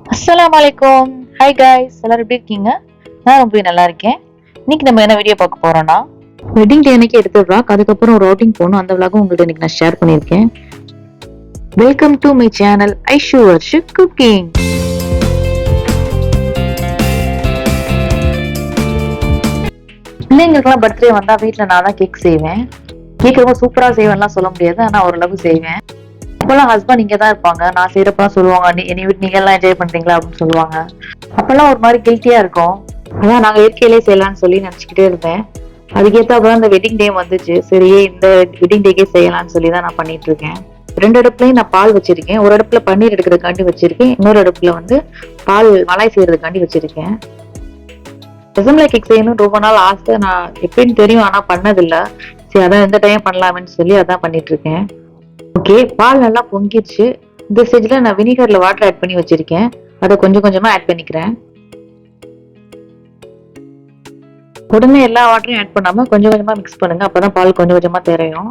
அஸ்ஸலாமு அலைக்கும். Hi guys, எல்லாரும் எப்படி இருக்கீங்க? நான் ரொம்ப நல்லா இருக்கேன். இன்னைக்கு நம்ம என்ன வீடியோ பார்க்க போறோம்னா, வெட்டிங் டே அன்னைக்கு எடுத்த vlog, அதுக்கப்புறம் ஒரு அவுட்டிங் போகணும். அந்த vlog உங்கள்ட்ட இன்னைக்கு நான் ஷேர் பண்ணியிருக்கேன். Welcome to my channel Aishu worship cooking. பிள்ளைங்களுக்குலாம் பர்த்டே வந்தா வீட்டில் நான் தான் கேக் செய்வேன். கேக் ரொம்ப சூப்பராக செய்வேன்லாம் சொல்ல முடியாது, ஆனால் ஓரளவு செய்வேன். அப்பெல்லாம் ஹஸ்பண்ட் இங்கே தான் இருப்பாங்க. நான் செய்யறப்பெல்லாம் சொல்லுவாங்க, என்னை விட்டு நீங்க எல்லாம் என்ஜாய் பண்றீங்களா அப்படின்னு சொல்லுவாங்க. அப்பெல்லாம் ஒரு மாதிரி கில்ட்டியா இருக்கும். அதான் நாங்க இயற்கையிலே செய்யலாம்னு சொல்லி நினைச்சுக்கிட்டே இருந்தேன். அதுக்கேற்ற இந்த வெட்டிங் டே வந்துச்சு. சரி, இந்த வெட்டிங் டேக்கே செய்யலாம்னு சொல்லி தான் நான் பண்ணிட்டு இருக்கேன். 2 அடுப்புலயும் நான் பால் வச்சிருக்கேன். ஒரு அடுப்புல பன்னீர் எடுக்கிறதுக்காண்டி வச்சிருக்கேன், இன்னொரு அடுப்புல பால் மலாய் செய்யறதுக்காண்டி வச்சிருக்கேன். ரசமலை கேக் செய்யணும் ரொம்ப நாள் ஆசை. நான் எப்படின்னு தெரியும், ஆனா பண்ணதில்ல. சரி, அதான் இந்த டைம் பண்ணலாமேன்னு சொல்லி அதான் பண்ணிட்டு இருக்கேன். ஓகே, பால் நல்லா பொங்கிடுச்சு. இந்த ஸ்டேஜ்ல நான் வினிகர்ல வாட்டர் ஆட் பண்ணி வச்சிருக்கேன். அதை கொஞ்சம் கொஞ்சமா ஆட் பண்ணிக்கிறேன். உடனே எல்லா வாட்டரையும் ஆட் பண்ணாம கொஞ்சம் கொஞ்சமா மிக்ஸ் பண்ணுங்க. அப்பதான் பால் கொஞ்சம் கொஞ்சமா திரையும்.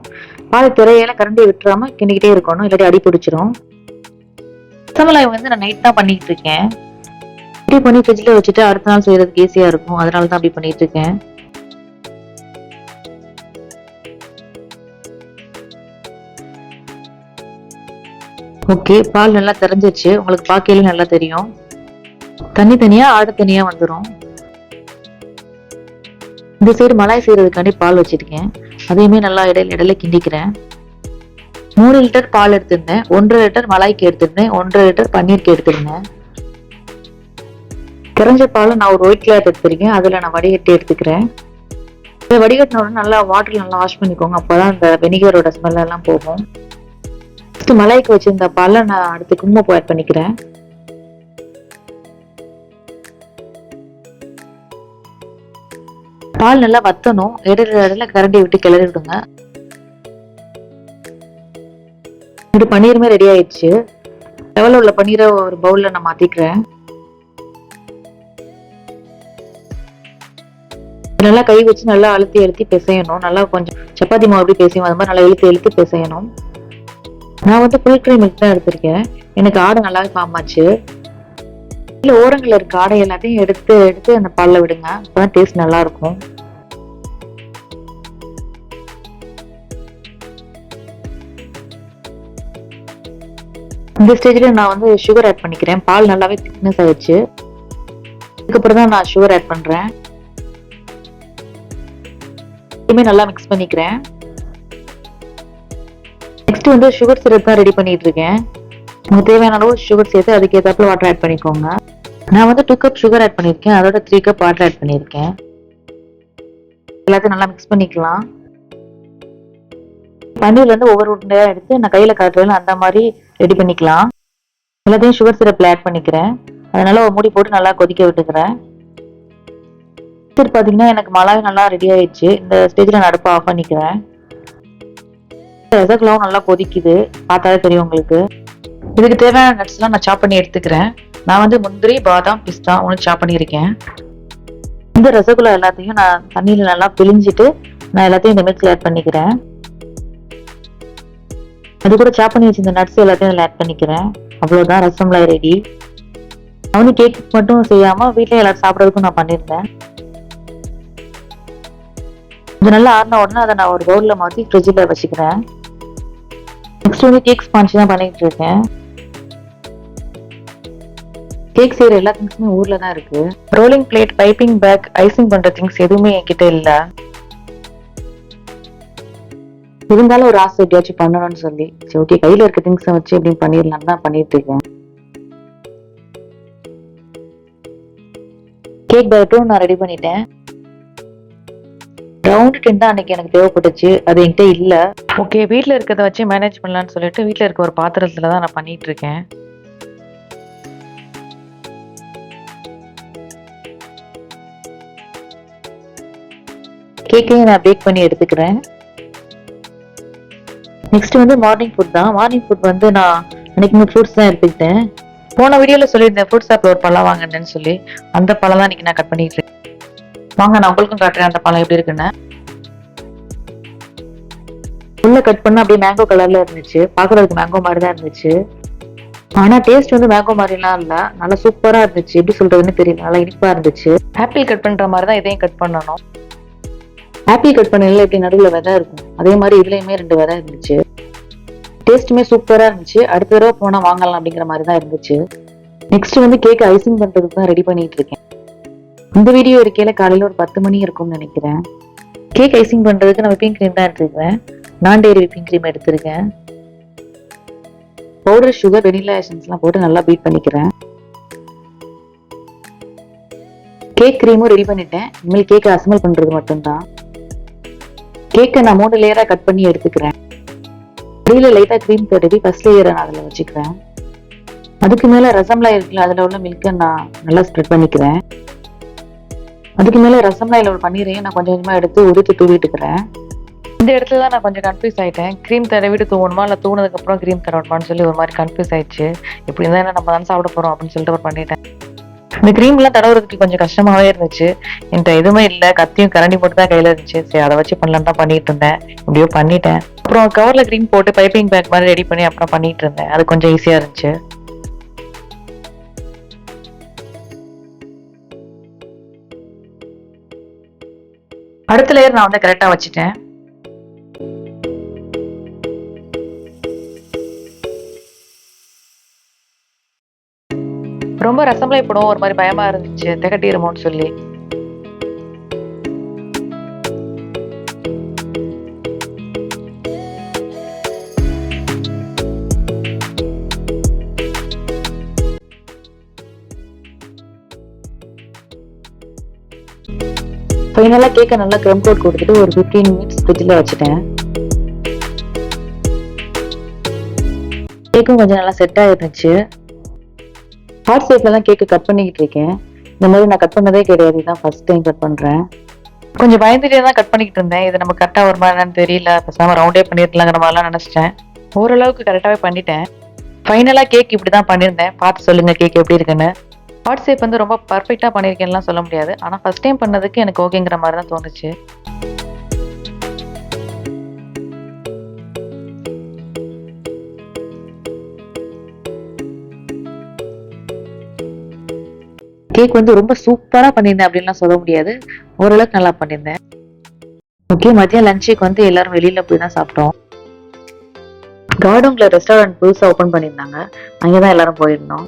பால் திரையில கரண்டி விட்டுறாம கிண்டிக்கிட்டே இருக்கணும், இல்லாட்டி அடி பிடிச்சிரும். ரசமலாய் நான் நைட் தான் பண்ணிட்டு இருக்கேன். இப்படி பண்ணி ஃப்ரிட்ஜ்ல வச்சுட்டு அடுத்த நாள் செய்யறதுக்கு ஈஸியா இருக்கும், அதனால தான் அப்படி பண்ணிட்டு இருக்கேன். ஓகே, பால் நல்லா தெரிஞ்சிச்சு. உங்களுக்கு பார்க்கையில நல்லா தெரியும். தண்ணி தனியா ஆடு தனியா வந்துடும். இந்த சைடு மலாய் செய்யறதுக்காண்டி பால் வச்சிருக்கேன். அதையுமே நல்லா இடையில இடையில கிண்டிக்கிறேன். 3 லிட்டர் பால் எடுத்திருந்தேன். 1.5 லிட்டர் மலாய்க்கு எடுத்திருந்தேன். 1.5 லிட்டர் பன்னீருக்கு எடுத்திருந்தேன். கரைஞ்ச பால் நான் ஒரு ஒயிட் கிளாத் எடுத்திருக்கேன். அதுல நான் வடிகட்டி எடுத்துக்கிறேன். வடிகட்டின உடனே நல்லா வாட்டர்ல நல்லா வாஷ் பண்ணிக்கோங்க. அப்பதான் இந்த வெனிகரோட ஸ்மெல் எல்லாம் போகும். மலாய்க்கு வச்சிருந்த பாலை நான் அடுத்து குங்குமப்பூ ஆட் பண்ணிக்கிறேன். பால் நல்லா வத்தணும். இடையில கரண்டி விட்டு கிளறி விடுங்க. இது பன்னீருமே ரெடி ஆயிடுச்சு. லெவல்ல உள்ள பன்னீரை ஒரு பவுல்ல நான் மாத்திக்கிறேன். நல்லா கை வச்சு நல்லா அழுத்தி அழுத்தி பிசையணும். நல்லா கொஞ்சம் சப்பாத்தி மாவு எப்படி பிசையும் அது மாதிரி நல்லா இழுத்து இழுத்து பிசையணும். நான் ஃபுல் கிரீம் மில்க் தான் எடுத்திருக்கேன். எனக்கு ஆடை நல்லாவே ஃபார்ம் ஆச்சு. இல்ல, ஓரங்கள்ல இருக்க ஆடை எல்லாத்தையும் எடுத்து எடுத்து அந்த பால்ல விடுங்க. அப்பதான் டேஸ்ட் நல்லா இருக்கும். இந்த ஸ்டேஜ்ல நான் சுகர் ஆட் பண்ணிக்கிறேன். பால் நல்லாவே திக்னஸ் ஆயிடுச்சு. அதுக்கப்புறம் தான் நான் சுகர் ஆட் பண்றேன். இதுமே நல்லா மிக்ஸ் பண்ணிக்கிறேன். நெக்ஸ்ட் சுகர் சிரப் தான் ரெடி பண்ணிட்டு இருக்கேன். உங்களுக்கு தேவையான அளவு சுகர் சேர்த்து அதுக்கு ஏத்தாப்புல வாட்டர் ஆட் பண்ணிக்கோங்க. நான் 2 கப் சுகர் ஆட் பண்ணிருக்கேன். அதோட 3 கப் வாட்டர் ஆட் பண்ணிருக்கேன். எல்லாத்தையும் நல்லா மிக்ஸ் பண்ணிக்கலாம். பன்னீர்ல ஒவ்வொரு உருண்டையா எடுத்து நான் கையில காட்டுறேன், அந்த மாதிரி ரெடி பண்ணிக்கலாம். எல்லாத்தையும் சுகர் சிரப்ல ஆட் பண்ணிக்கிறேன். அதனால ஒரு மூடி போட்டு நல்லா கொதிக்க விட்டுக்கிறேன். சரி, பாத்தீங்கன்னா எனக்கு மலாய் நல்லா ரெடி ஆயிடுச்சு. இந்த ஸ்டேஜ்ல நான் அடுப்பை ஆஃப் பண்ணிக்கிறேன். ரசகுல்லாவும் நல்லா கொதிக்குது, பார்த்தாலே தெரியும் உங்களுக்கு. இதுக்கு தேவையான நட்ஸ் எல்லாம் நான் சாப் பண்ணி எடுத்துக்கிறேன். நான் முந்திரி, பாதாம், பிஸ்தா ஒன்று சாப் பண்ணியிருக்கேன். இந்த ரசகுல்லா எல்லாத்தையும் நான் தண்ணியில நல்லா பிழிஞ்சிட்டு நான் எல்லாத்தையும் இந்த மிக்ஸ்ல ஆட் பண்ணிக்கிறேன். அது கூட சாப் பண்ணி வச்சிருந்த நட்ஸ் எல்லாத்தையும் அதில் ஆட் பண்ணிக்கிறேன். அவ்வளவுதான், ரசமலாய் ரெடி. கேக் மட்டும் செய்யாம வீட்லயே எல்லாரும் சாப்பிட்றதுக்கும் நான் பண்ணியிருந்தேன். இது நல்லா ஆறின உடனே அதை நான் ஒரு பவுல்ல மாற்றி ஃப்ரிட்ஜில் வச்சுக்கிறேன். நெக்ஸ்ட் கேக் ஸ்பான்ச் தான் பண்ணிட்டு இருக்கேன். கேக் செய்யற எல்லா திங்ஸுமே ஊர்ல தான் இருக்கு. Rolling plate, piping bag, icing பண்ற திங்ஸ் எதுவுமே என்கிட்ட இல்ல. இருந்தாலும் ஒரு ஆசை எப்படியாச்சும் பண்ணணும்னு சொல்லி, சரி ஓகே, கையில இருக்க திங்ஸை வச்சு எப்படின்னு பண்ணிடலாம் தான் பண்ணிட்டு இருக்கேன். கேக் பேட்டரும் நான் ரெடி பண்ணிட்டேன். ரவுண்ட் டின் தான் அன்னைக்கு எனக்கு தேவைப்பட்டுச்சு, அது என்கிட்ட இல்ல. ஓகே, வீட்டுல இருக்கிறத வச்சு மேனேஜ் பண்ணலாம்னு சொல்லிட்டு வீட்டுல இருக்க ஒரு பாத்திரத்துல தான் நான் பண்ணிட்டு இருக்கேன். கேக்கையும் நான் பேக் பண்ணி எடுத்துக்கிறேன். நெக்ஸ்ட் மார்னிங் ஃபுட் தான். மார்னிங் ஃபுட் நான் அன்னைக்கு ஃப்ரூட்ஸ் தான் எடுத்துக்கிட்டேன். போன வீடியோல சொல்லியிருந்தேன் ஃப்ரூட் ஷாப்ல ஒரு பழம் வாங்கினேன்னு சொல்லி. அந்த பழம் தான் இன்னைக்கு நான் கட் பண்ணிட்டு இருக்கேன். வாங்க, நான் உங்களுக்கும் காட்டுறேன் அந்த பழம் எப்படி இருக்குன்னு. உள்ள கட் பண்ண அப்படியே மேங்கோ கலர்ல இருந்துச்சு. பாக்குறதுக்கு மேங்கோ மாதிரி தான் இருந்துச்சு. ஆனா டேஸ்ட் வந்து மேங்கோ மாதிரிலாம் இல்ல, நல்லா சூப்பரா இருந்துச்சு. எப்படி சொல்றதுன்னு தெரியல, நல்லா இனிப்பா இருந்துச்சு. ஆப்பிள் கட் பண்ற மாதிரி தான் இதையும் கட் பண்ணணும். ஆப்பிள் கட் பண்ணல எப்படி நடுவில் விதை இருக்கும், அதே மாதிரி இதுலயுமே 2 விதை இருந்துச்சு. டேஸ்ட்டுமே சூப்பரா இருந்துச்சு. அடுத்த தடவை போனா வாங்கலாம் அப்படிங்கிற மாதிரி தான் இருந்துச்சு. நெக்ஸ்ட் வந்து கேக் ஐசிங் பண்றதுக்கு தான் ரெடி பண்ணிட்டு இருக்கேன். இந்த வீடியோ இருக்கையில காலையில ஒரு 10 மணி இருக்கும்னு நினைக்கிறேன். கேக் ஐசிங் பண்றதுக்கு நான் விப்பிங் கிரீம் தான் எடுத்துருக்கேன். நான் டெய்ரி விப்பிங் கிரீம் எடுத்திருக்கேன். பவுடர், சுகர், வெனிலா எசன்ஸ்லாம் போட்டு நல்லா பீட் பண்ணிக்கிறேன். கேக் கிரீமும் ரெடி பண்ணிட்டேன். இனிமேல் கேக்கை அசம்பிள் பண்றது மட்டும்தான். கேக்கை நான் 3 லேயரா கட் பண்ணி எடுத்துக்கிறேன். அடியில் லைட்டா கிரீம் தடவி ஃபர்ஸ்ட் லேயரை நான் அதில் வச்சுக்கிறேன். அதுக்கு மேல ரசம்லாய் இருக்குல்ல, அதுல உள்ள மில்கை நான் நல்லா ஸ்ப்ரெட் பண்ணிக்கிறேன். அதுக்கு மேல ரசம்லாயில ஒரு பன்னீரையும் நான் கொஞ்சம் கொஞ்சமா எடுத்து உரித்து தூவிட்டுக்கிறேன். இந்த இடத்துல தான் நான் கொஞ்சம் கன்ஃபியூஸ் ஆயிட்டேன். கிரீம் தடவிட்டு தூவணுமா இல்லை தூணதுக்கு அப்புறம் கிரீம் தடவணுமான்னு சொல்லி ஒரு மாதிரி கன்ஃபியூஸ் ஆயிடுச்சு. இப்படி இருந்தா நம்ம தான் சாப்பிட போறோம் அப்படின்னு சொல்லிட்டு ஒரு பண்ணிட்டேன். இந்த கிரீம்லாம் தடவுறதுக்கு கொஞ்சம் கஷ்டமாவே இருந்துச்சு. என்கிட்ட எதுவுமே இல்லை, கத்தியும் கரண்டி போட்டு தான் கையில இருந்துச்சு. சரி, அதை வச்சு பண்ணலாம் தான் பண்ணிட்டு இருந்தேன். இப்படியோ பண்ணிட்டேன். அப்புறம் கவர்ல கிரீம் போட்டு பைப்பிங் பேக் மாதிரி ரெடி பண்ணி அப்புறம் பண்ணிட்டு இருந்தேன். அது கொஞ்சம் ஈஸியா இருந்துச்சு. அடுத்த லேயர் நான் வந்து கரெக்டா வச்சுட்டேன். ரொம்ப ரசம்லாய் போடும் ஒரு மாதிரி பயமா இருந்துச்சு, திகட்டிருமோன்னு சொல்லி. ஃபைனலா கேக்கை நல்லா க்ரம் கோட் கொடுத்துட்டு ஒரு 15 மினிட்ஸ் ஃப்ரிட்ஜில் வச்சுட்டேன். கேக்கும் கொஞ்சம் நல்லா செட் ஆயிருந்துச்சு. ஹார்ட் ஷேப்ல தான் கேக்கு கட் பண்ணிக்கிட்டு இருக்கேன். இந்த மாதிரி நான் கட் பண்ணதே கிடையாது, இதுதான் ஃபர்ஸ்ட் டைம் கட் பண்றேன். கொஞ்சம் பயந்துட்டே தான் கட் பண்ணிக்கிட்டு இருந்தேன். இது நம்ம கரெக்டா ஒரு மாதிரி என்னன்னு தெரியல, பேசாம ரவுண்டே பண்ணிருக்கலாங்கிற மாதிரிலாம் நினைச்சிட்டேன். ஓரளவுக்கு கரெக்டாவே பண்ணிட்டேன். ஃபைனலா கேக் இப்படிதான் பண்ணியிருந்தேன். பார்த்து சொல்லுங்க கேக் எப்படி இருக்குன்னு. ஹார்ட் ஷேப் வந்து ரொம்ப பர்ஃபெக்டா பண்ணிருக்கேன்லாம் சொல்ல முடியாது, ஆனா ஃபர்ஸ்ட் டைம் பண்ணதுக்கு எனக்கு ஓகேங்கிற மாதிரி தான் தோணுச்சு. கேக் வந்து ரொம்ப சூப்பரா பண்ணியிருந்தேன் அப்படின்லாம் சொல்ல முடியாது, ஓரளவுக்கு நல்லா பண்ணியிருந்தேன். ஓகே, மதியம் லஞ்சுக்கு வந்து எல்லாரும் வெளியில போய் தான் சாப்பிட்டோம். கார்டன்ல ரெஸ்டாரண்ட் புதுசா ஓபன் பண்ணியிருந்தாங்க, அங்கதான் எல்லாரும் போயிருந்தோம்.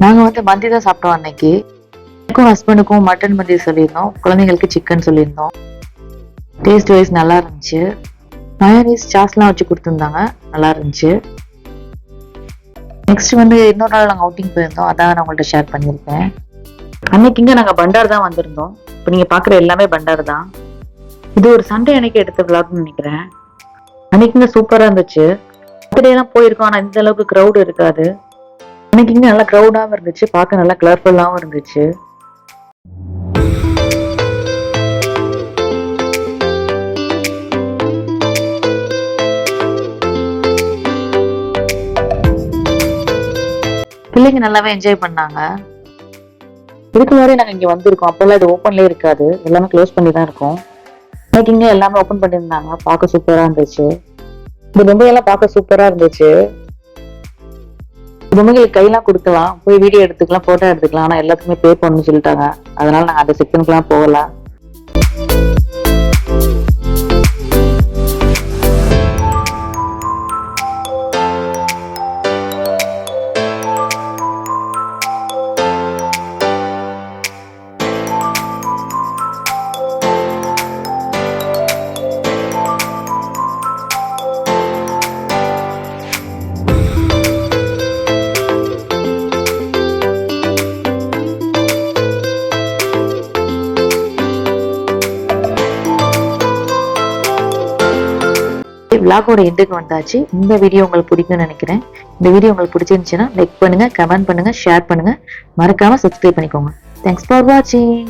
நாங்க வந்து மந்தி தான் சாப்பிட்டோம் அன்னைக்கு. எனக்கும் ஹஸ்பண்டுக்கும் மட்டன் மந்தி சொல்லியிருந்தோம், குழந்தைங்களுக்கு சிக்கன் சொல்லியிருந்தோம். டேஸ்ட் வைஸ் நல்லா இருந்துச்சு. மயோனீஸ் சாஸ்லாம் வச்சு கொடுத்துருந்தாங்க, நல்லா இருந்துச்சு. நெக்ஸ்ட் வந்து இன்னொரு நாள் நாங்கள் அவுட்டிங் போயிருந்தோம், அதான் நான் உங்கள்கிட்ட ஷேர் பண்ணியிருக்கேன். அன்னைக்கு இங்கே நாங்கள் பண்டார் தான் வந்திருந்தோம். இப்போ நீங்கள் பார்க்குற எல்லாமே பண்டார் தான். இது ஒரு சண்டே அன்னைக்கு எடுத்த விளாக்னு நினைக்கிறேன். அன்னைக்கு இங்கே சூப்பராக இருந்துச்சு. சாட்டர்டேலாம் போயிருக்கோம், ஆனால் இந்த அளவுக்கு க்ரௌட் இருக்காது. அன்னைக்கு இங்கே நல்லா க்ரௌடாகவும் இருந்துச்சு, பார்க்க நல்லா கலர்ஃபுல்லாகவும் இருந்துச்சு. பிள்ளைங்க நல்லாவே என்ஜாய் பண்ணாங்க. இதுக்கு முன்னாடி நாங்கள் இங்கே வந்திருக்கோம், அப்போல்லாம் இது ஓப்பன்லேயே இருக்காது, எல்லாமே க்ளோஸ் பண்ணி தான் இருக்கும். இன்னைக்கு இங்கே எல்லாமே ஓப்பன் பண்ணியிருந்தாங்க, பார்க்க சூப்பராக இருந்துச்சு. இந்த பொம்மையெல்லாம் பார்க்க சூப்பராக இருந்துச்சு. பொம்மைகளுக்கு கையெல்லாம் கொடுக்கலாம், போய் வீடியோ எடுத்துக்கலாம், ஃபோட்டோ எடுத்துக்கலாம், ஆனால் எல்லாத்துக்குமே பே பண்ணணும்னு சொல்லிட்டாங்க. அதனால நாங்கள் அந்த செக்ஷனுக்குலாம் போகலாம். விளாகோட எண்டுக்கு வந்தாச்சு. இந்த வீடியோ உங்களுக்கு பிடிக்கும்னு நினைக்கிறேன். இந்த வீடியோ உங்களுக்கு பிடிச்சிருந்துச்சுன்னா லைக் பண்ணுங்க, கமெண்ட் பண்ணுங்க, ஷேர் பண்ணுங்க, மறக்காம சப்ஸ்கிரைப் பண்ணிக்கோங்க. தேங்க்ஸ் ஃபார் வாட்சிங்.